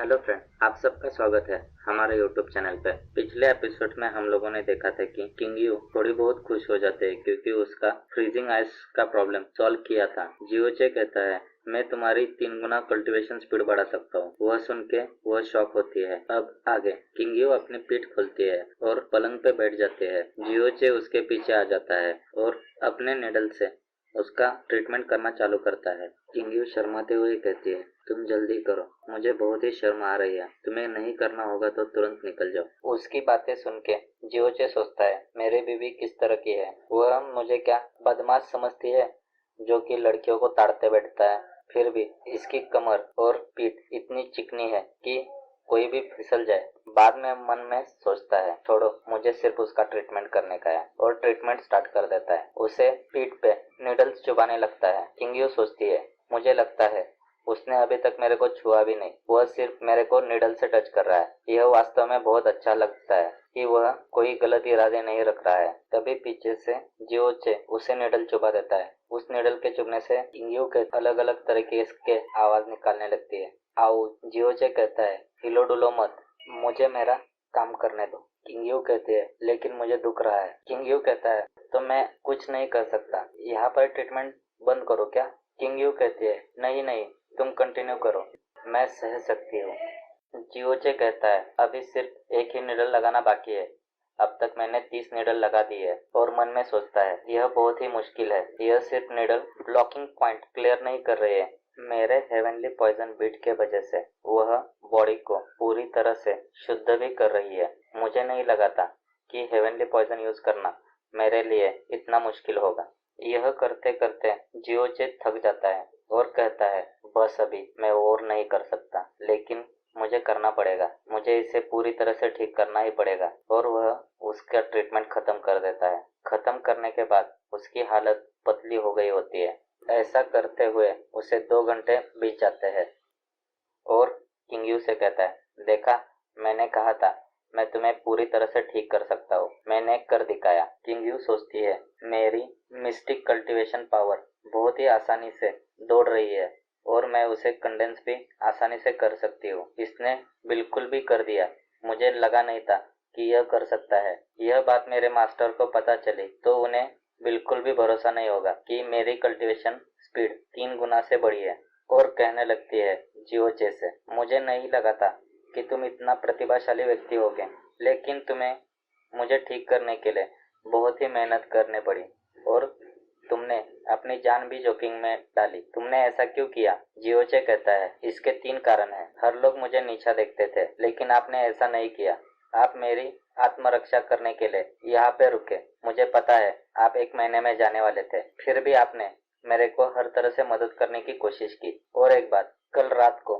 Hello friend, आप सबका स्वागत है हमारे यूट्यूब चैनल पे। पिछले एपिसोड में हम लोगों ने देखा था कि किंग यू थोड़ी बहुत खुश हो जाते हैं क्योंकि उसका फ्रीजिंग आइस का प्रॉब्लम सॉल्व किया था। जियोचे कहता है मैं तुम्हारी 3 गुना कल्टीवेशन स्पीड बढ़ा सकता हूँ। वह सुन के वह शॉक होती है। अब आगे किंग यू अपनी पीठ खोलती है और पलंग पे बैठ जाती है। जियोचे उसके पीछे आ जाता है और अपने निडल से उसका ट्रीटमेंट करना चालू करता है। किंग यू शर्माते हुए कहती है, तुम जल्दी करो, मुझे बहुत ही शर्म आ रही है। तुम्हें नहीं करना होगा तो तुरंत निकल जाओ। उसकी बातें सुन के जियोचे सोचता है, मेरी बीवी किस तरह की है? वह मुझे क्या बदमाश समझती है जो कि लड़कियों को ताड़ते बैठता है। फिर भी इसकी कमर और पीठ इतनी चिकनी है कि कोई भी फिसल जाए। बाद में मन में सोचता है, छोड़ो, मुझे सिर्फ उसका ट्रीटमेंट करने का है, और ट्रीटमेंट स्टार्ट कर देता है। उसे पीठ पे नीडल्स चुभाने लगता है। किंग यू सोचती है, मुझे लगता है उसने अभी तक मेरे को छुआ भी नहीं, वह सिर्फ मेरे को नीडल से टच कर रहा है। यह वास्तव में बहुत अच्छा लगता है कि वह कोई गलत इरादे नहीं रख रहा है। तभी पीछे से जियोचे उसे नीडल चुभा देता है। उस नीडल के चुभने से किंग यू के अलग अलग तरीके के आवाज निकालने लगती है। आओ, जियोचे कहता है, हिलो डुलो मत, मुझे मेरा काम करने दो। किंग यू कहती है, लेकिन मुझे दुख रहा है। किंग यू कहता है, तो मैं कुछ नहीं कर सकता, यहाँ पर ट्रीटमेंट बंद करो क्या? किंग यू कहती है, नहीं नहीं, तुम कंटिन्यू करो, मैं सह सकती हूँ। जियोचे कहता है, अभी सिर्फ एक ही निडल लगाना बाकी है, अब तक मैंने 30 निडल लगा दी है। और मन में सोचता है, यह बहुत ही मुश्किल है, यह सिर्फ निडल ब्लॉकिंग पॉइंट क्लियर नहीं कर रही है। मेरे हेवनली पॉइजन बीट के वजह से वह बॉडी को पूरी तरह से शुद्ध भी कर रही है। मुझे नहीं लगा था कि हेवनली पॉइजन यूज करना मेरे लिए इतना मुश्किल होगा। यह करते करते जियोचे थक जाता है और कहता है, बस अभी मैं और नहीं कर सकता, लेकिन मुझे करना पड़ेगा, मुझे इसे पूरी तरह से ठीक करना ही पड़ेगा। और वह उसका ट्रीटमेंट खत्म कर देता है। खत्म करने के बाद उसकी हालत पतली हो गई होती है। ऐसा करते हुए उसे 2 घंटे बीत जाते हैं और किंग यू से कहता है, देखा, मैंने कहा था मैं तुम्हें पूरी तरह से ठीक कर सकता हूँ, मैंने कर दिखाया। किंग यू सोचती है, मेरी मिस्टिक कल्टीवेशन पावर बहुत ही आसानी से दौड़ रही है और मैं उसे कंडेंस भी आसानी से कर सकती हूँ। इसने बिल्कुल भी कर दिया, मुझे लगा नहीं था कि यह कर सकता है। यह बात मेरे मास्टर को पता चली तो उन्हें बिल्कुल भी भरोसा नहीं होगा कि मेरी कल्टीवेशन स्पीड 3 गुना से बढ़ी है। और कहने लगती है जियोचे से, मुझे नहीं लगा था कि तुम इतना प्रतिभाशाली व्यक्ति होगे, लेकिन तुम्हें मुझे ठीक करने के लिए बहुत ही मेहनत करनी पड़ी और तुमने अपनी जान भी जोखिम में डाली। तुमने ऐसा क्यों किया? जियोचे कहता है, इसके 3 कारण हैं। हर लोग मुझे नीचा देखते थे, लेकिन आपने ऐसा नहीं किया। आप मेरी आत्मरक्षा करने के लिए यहाँ पे रुके। मुझे पता है आप 1 महीने में जाने वाले थे, फिर भी आपने मेरे को हर तरह से मदद करने की कोशिश की। और एक बात, कल रात को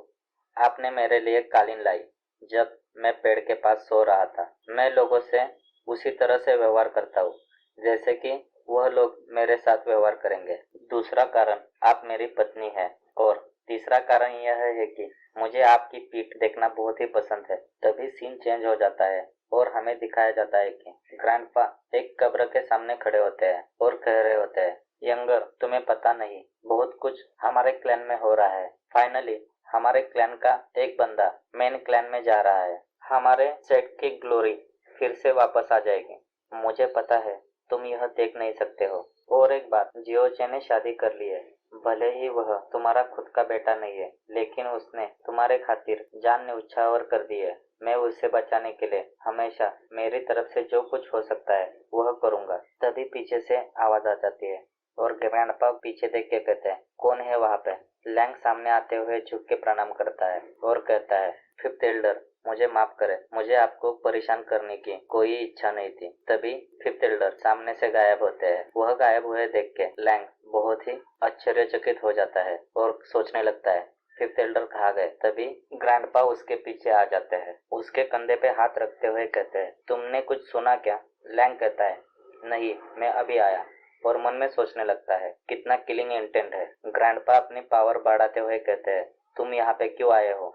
आपने मेरे लिए कालीन लाई जब मैं पेड़ के पास सो रहा था। मैं लोगों से उसी तरह से व्यवहार करता हूँ जैसे कि वह लोग मेरे साथ व्यवहार करेंगे। दूसरा कारण, आप मेरी पत्नी है। और तीसरा कारण यह है कि मुझे आपकी पीठ देखना बहुत ही पसंद है। तभी सीन चेंज हो जाता है और हमें दिखाया जाता है कि ग्रैंडपा एक कब्र के सामने खड़े होते हैं और कह रहे होते हैं, यंगर, तुम्हें पता नहीं, बहुत कुछ हमारे क्लैन में हो रहा है। फाइनली हमारे क्लैन का एक बंदा मेन क्लैन में जा रहा है। हमारे सेट की ग्लोरी फिर से वापस आ जाएगी। मुझे पता है तुम यह देख नहीं सकते हो। और एक बात, जियोचे ने शादी कर ली है। भले ही वह तुम्हारा खुद का बेटा नहीं है, लेकिन उसने तुम्हारे खातिर जान न्यौछावर कर दी है। मैं उसे बचाने के लिए हमेशा मेरी तरफ से जो कुछ हो सकता है वह करूँगा। तभी पीछे से आवाज आ जाती है और ग्रैंडपा पीछे देख के कहते हैं, कौन है वहाँ पे? लैंग सामने आते हुए झुक के प्रणाम करता है और कहता है, 5th एल्डर, मुझे माफ करें, मुझे आपको परेशान करने की कोई इच्छा नहीं थी। तभी 5th एल्डर सामने से गायब होते हैं। वह गायब हुए देख के लैंग बहुत ही आश्चर्यचकित हो जाता है और सोचने लगता है 5th एल्डर कहाँ गए। तभी ग्रैंडपा उसके पीछे आ जाते हैं। उसके कंधे पे हाथ रखते हुए कहते हैं, तुमने कुछ सुना क्या? लैंग कहता है, नहीं, मैं अभी आया। और मन में सोचने लगता है, कितना किलिंग इंटेंट है। ग्रैंडपा अपनी पावर बढ़ाते हुए कहते हैं, तुम यहाँ पे क्यों आए हो?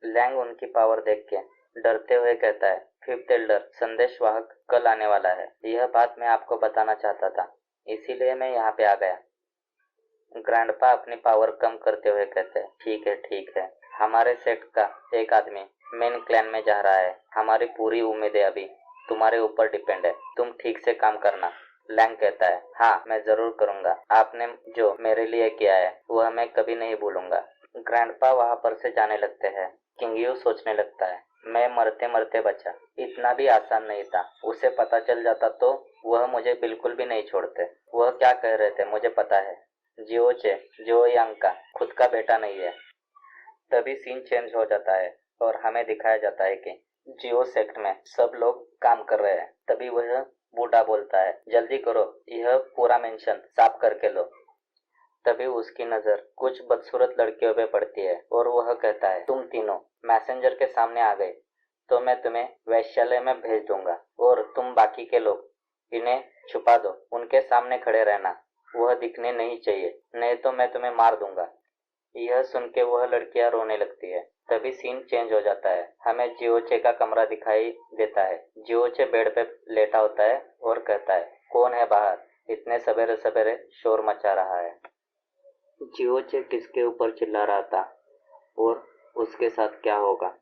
लैंग उनकी पावर देख के डरते हुए कहता है, 5th एल्डर, संदेशवाहक कल आने वाला है। यह बात मैं आपको बताना चाहता था, इसीलिए मैं यहाँ पे आ गया। ग्रैंडपा अपनी पावर कम करते हुए कहते हैं, ठीक है, हमारे सेक्ट का एक आदमी मेन क्लैन में जा रहा है। हमारी पूरी उम्मीदें अभी तुम्हारे ऊपर डिपेंड है। तुम ठीक से काम करना। लैंग कहता है, हाँ मैं जरूर करूंगा। आपने जो मेरे लिए किया है वह मैं कभी नहीं भूलूंगा। ग्रैंडपा वहां पर से जाने लगते हैं। किंगयू सोचने लगता है, मैं मरते मरते बचा। इतना भी आसान नहीं था। उसे पता चल जाता तो वह मुझे बिल्कुल भी नहीं छोड़ते। वह क्या कह रहे थे मुझे पता है। जियोचे जियो यांग का खुद का बेटा नहीं है। तभी सीन चेंज हो जाता है और हमें दिखाया जाता है कि जियो सेक्ट में सब लोग काम कर रहे हैं। तभी वह बूढ़ा बोलता है, जल्दी करो, यह पूरा मेंशन साफ करके लो। तभी उसकी नजर कुछ बदसूरत लड़कियों पे पड़ती है और वह कहता है, तुम तीनों मैसेंजर के सामने आ गए तो मैं तुम्हें वैश्यालय में भेज दूंगा और तुम बाकी के लोग इन्हें छुपा दो। उनके सामने खड़े रहना, वह दिखने नहीं चाहिए, नहीं तो मैं तुम्हें मार दूंगा। यह सुन के वह लड़कियां रोने लगती है। तभी सीन चेंज हो जाता है। हमें जियोचे का कमरा दिखाई देता है। जियोचे बेड पे लेटा होता है और कहता है, कौन है बाहर? इतने सवेरे सवेरे शोर मचा रहा है। जियोचे किसके ऊपर चिल्ला रहा था और उसके साथ क्या होगा,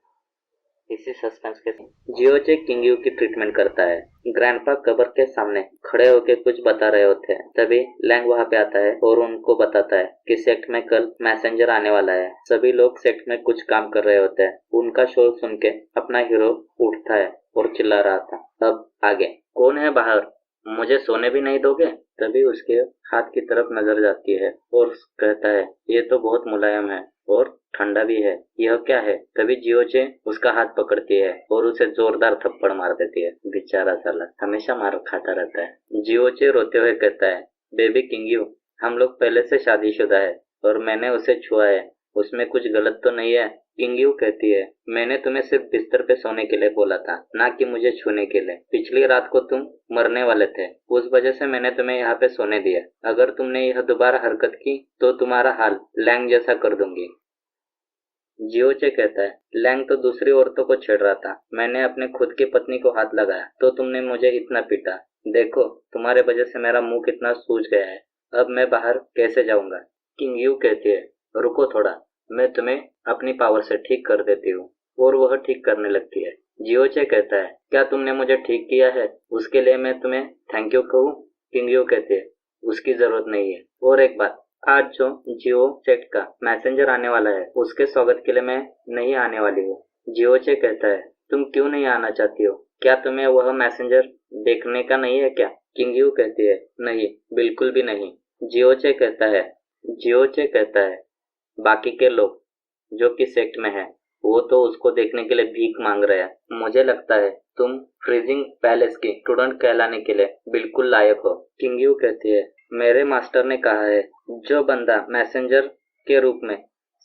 इसी सस्पेंस के जियोचे किंगयू की ट्रीटमेंट करता है। ग्रैंडपा कब्र के सामने खड़े होकर कुछ बता रहे होते हैं। तभी लैंग वहां पे आता है और उनको बताता है कि सेक्ट में कल मैसेंजर आने वाला है। सभी लोग सेक्ट में कुछ काम कर रहे होते हैं। उनका शोर सुन के अपना हीरो उठता है और चिल्ला रहा था, अब आगे कौन है बाहर? मुझे सोने भी नहीं दोगे? तभी उसके हाथ की तरफ नजर जाती है और कहता है, ये तो बहुत मुलायम है और ठंडा भी है, यह क्या है? तभी जियोचे उसका हाथ पकड़ती है और उसे जोरदार थप्पड़ मार देती है। बेचारा साला हमेशा मार खाता रहता है। जियोचे रोते हुए कहता है, बेबी किंगयू, हम लोग पहले से शादीशुदा है और मैंने उसे छुआ है, उसमें कुछ गलत तो नहीं है? किंगयू कहती है, मैंने तुम्हें सिर्फ बिस्तर पे सोने के लिए बोला था, ना कि मुझे छूने के लिए। पिछली रात को तुम मरने वाले थे, उस वजह से मैंने तुम्हें यहाँ पे सोने दिया। अगर तुमने यह दोबारा हरकत की तो तुम्हारा हाल लैंग जैसा कर दूंगी। जियोचे कहता है, लैंग तो दूसरी औरतों को छेड़ रहा था, मैंने अपने खुद की पत्नी को हाथ लगाया तो तुमने मुझे इतना पीटा। देखो तुम्हारे वजह से मेरा मुंह कितना सूज गया है, अब मैं बाहर कैसे जाऊंगा? किंगयू कहती है, रुको थोड़ा, मैं तुम्हें अपनी पावर से ठीक कर देती हूँ। और वह ठीक करने लगती है। जियोचे कहता है, क्या तुमने मुझे ठीक किया है? उसके लिए मैं तुम्हें थैंक यू कहूँ? किंगयू कहती है, उसकी जरूरत नहीं है। और एक बात, आज जो जियो सेट का मैसेंजर आने वाला है उसके स्वागत के लिए मैं नहीं आने वाली हूँ। जियोचे कहता है, तुम क्यों नहीं आना चाहती हो? क्या तुम्हें वह मैसेंजर देखने का नहीं है क्या? किंगयू कहती है, नहीं, बिल्कुल भी नहीं। जियोचे कहता है, बाकी के लोग जो कि सेक्ट में है वो तो उसको देखने के लिए भीख मांग रहे हैं। मुझे लगता है तुम फ्रीजिंग पैलेस की स्टूडेंट कहलाने के लिए बिल्कुल लायक हो। किंगयू कहती है, मेरे मास्टर ने कहा है जो बंदा मैसेंजर के रूप में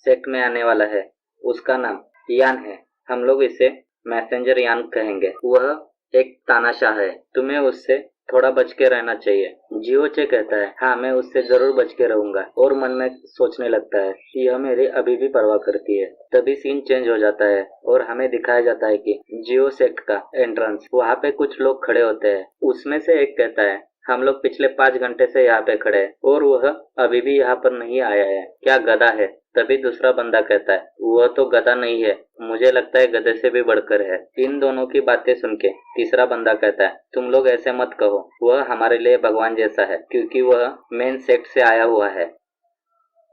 सेक्ट में आने वाला है उसका नाम यान है। हम लोग इसे मैसेंजर यान कहेंगे। वह एक तानाशाह है, तुम्हें उससे थोड़ा बच के रहना चाहिए। जियोचे कहता है, हाँ मैं उससे जरूर बच के रहूंगा। और मन में सोचने लगता है, यह मेरी अभी भी परवाह करती है। तभी सीन चेंज हो जाता है और हमें दिखाया जाता है कि जियो सेक्ट का एंट्रेंस, वहाँ पे कुछ लोग खड़े होते हैं। उसमें से एक कहता है, हम लोग पिछले 5 घंटे से यहाँ पे खड़े हैं और वह अभी भी यहाँ पर नहीं आया है, क्या गधा है? तभी दूसरा बंदा कहता है, वह तो गधा नहीं है, मुझे लगता है गधे से भी बढ़कर है। इन दोनों की बातें सुन के तीसरा बंदा कहता है, तुम लोग ऐसे मत कहो, वह हमारे लिए भगवान जैसा है क्योंकि वह मेन सेक्ट से आया हुआ है।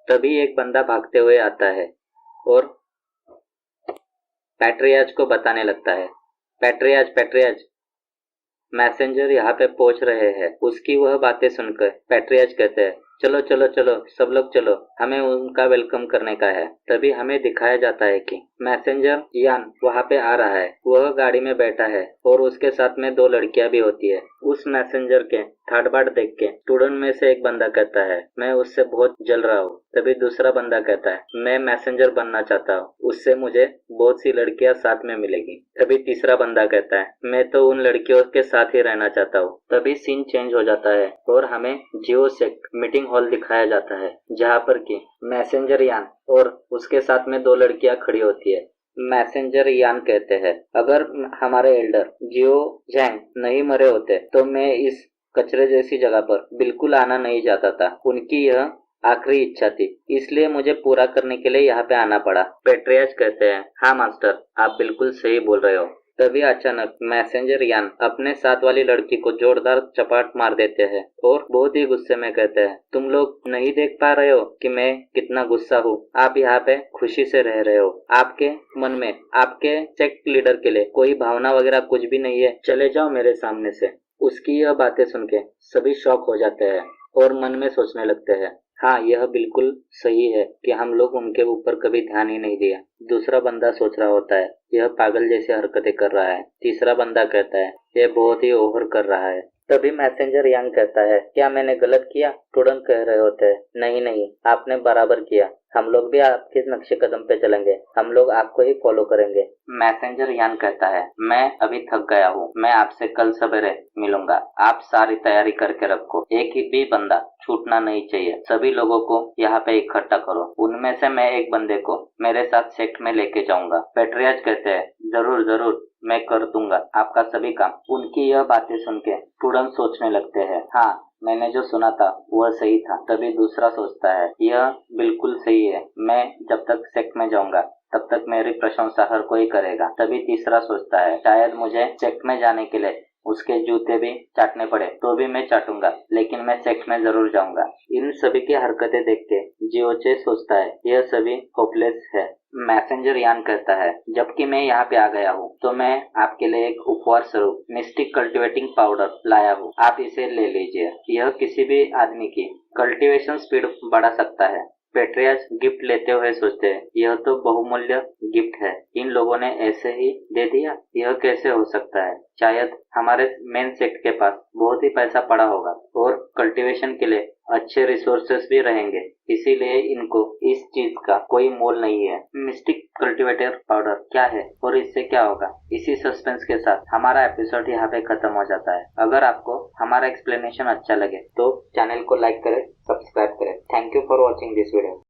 तभी एक बंदा भागते हुए आता है और पैट्रियाज को बताने लगता है, पैट्रियाज मैसेंजर यहाँ पे पहुंच रहे हैं। उसकी वह बातें सुनकर पैट्रियाज कहते हैं, चलो चलो चलो सब लोग चलो, हमें उनका वेलकम करने का है। तभी हमें दिखाया जाता है कि मैसेंजर यान वहाँ पे आ रहा है। वह गाड़ी में बैठा है और उसके साथ में 2 लड़कियां भी होती है। उस मैसेंजर के ठाट बाट देख के स्टूडेंट में से एक बंदा कहता है, मैं उससे बहुत जल रहा हूँ। तभी दूसरा बंदा कहता है, मैं मैसेंजर बनना चाहता हूँ, उससे मुझे बहुत सी लड़कियां साथ में मिलेगी। तभी तीसरा बंदा कहता है, मैं तो उन लड़कियों के साथ ही रहना चाहता हूँ। तभी सीन चेंज हो जाता है और हमें जियो सेक्ट मीटिंग हॉल दिखाया जाता है जहाँ पर कि मैसेंजर यान और उसके साथ में 2 लड़कियां खड़ी होती है। मैसेंजर यान कहते हैं, अगर हमारे एल्डर जियो जैंग नहीं मरे होते तो मैं इस कचरे जैसी जगह पर बिल्कुल आना नहीं चाहता था। उनकी यह आखिरी इच्छा थी, इसलिए मुझे पूरा करने के लिए यहाँ पे आना पड़ा। पेट्रियाज कहते हैं, हाँ मास्टर, आप बिल्कुल सही बोल रहे हो। तभी अचानक मैसेंजर यान अपने साथ वाली लड़की को जोरदार चपाट मार देते हैं और बहुत ही गुस्से में कहते हैं, तुम लोग नहीं देख पा रहे हो कि मैं कितना गुस्सा हूँ? आप यहाँ पे खुशी से रह रहे हो, आपके मन में आपके सेक्ट लीडर के लिए कोई भावना वगैरह कुछ भी नहीं है, चले जाओ मेरे सामने से। उसकी यह बातें सुन के सभी शॉक हो जाते हैं और मन में सोचने लगते हैं, हाँ यह बिल्कुल सही है कि हम लोग उनके ऊपर कभी ध्यान ही नहीं दिया। दूसरा बंदा सोच रहा होता है, यह पागल जैसी हरकतें कर रहा है। तीसरा बंदा कहता है, यह बहुत ही ओवर कर रहा है। तभी मैसेंजर यांग कहता है, क्या मैंने गलत किया? स्टूडेंट कह रहे होते हैं, नहीं नहीं, आपने बराबर किया, हम लोग भी आपके नक्शे कदम पे चलेंगे, हम लोग आपको ही फॉलो करेंगे। मैसेंजर यान कहता है, मैं अभी थक गया हूँ, मैं आपसे कल सवेरे मिलूंगा, आप सारी तैयारी करके रखो, एक ही भी बंदा छूटना नहीं चाहिए, सभी लोगों को यहाँ पे इकट्ठा करो, उनमें से मैं एक बंदे को मेरे साथ सेक्ट में लेके जाऊंगा। पेट्रियाज कहते हैं, जरूर जरूर, मैं कर दूंगा आपका सभी काम। उनकी यह बातें सुन के स्टूडेंट सोचने लगते हैं, हाँ मैंने जो सुना था वह सही था। तभी दूसरा सोचता है, यह बिल्कुल सही है, मैं जब तक सेक्ट में जाऊंगा तब तक मेरी प्रशंसा हर कोई करेगा। तभी तीसरा सोचता है, शायद मुझे सेक्ट में जाने के लिए उसके जूते भी चाटने पड़े तो भी मैं चाटूंगा, लेकिन मैं सेक्ट में जरूर जाऊंगा। इन सभी की हरकतें देख के जियोचे सोचता है, यह सभी होपलेस है। मैसेंजर यान कहता है, जबकि मैं यहाँ पे आ गया हूँ तो मैं आपके लिए एक उपहार स्वरूप मिस्टिक कल्टीवेटिंग पाउडर लाया हूँ, आप इसे ले लीजिए, यह किसी भी आदमी की कल्टीवेशन स्पीड बढ़ा सकता है। पेट्रियाज गिफ्ट लेते हुए सोचते हैं, यह तो बहुमूल्य गिफ्ट है, इन लोगों ने ऐसे ही दे दिया, यह कैसे हो सकता है? शायद हमारे मेन सेक्ट के पास बहुत ही पैसा पड़ा होगा और कल्टीवेशन के लिए अच्छे रिसोर्सेस भी रहेंगे, इसीलिए इनको इस चीज का कोई मोल नहीं है। मिस्टिक कल्टीवेटर पाउडर क्या है और इससे क्या होगा? इसी सस्पेंस के साथ हमारा एपिसोड यहाँ पे खत्म हो जाता है। अगर आपको हमारा एक्सप्लेनेशन अच्छा लगे तो चैनल को लाइक करें, सब्सक्राइब करें। Thank you for watching this video.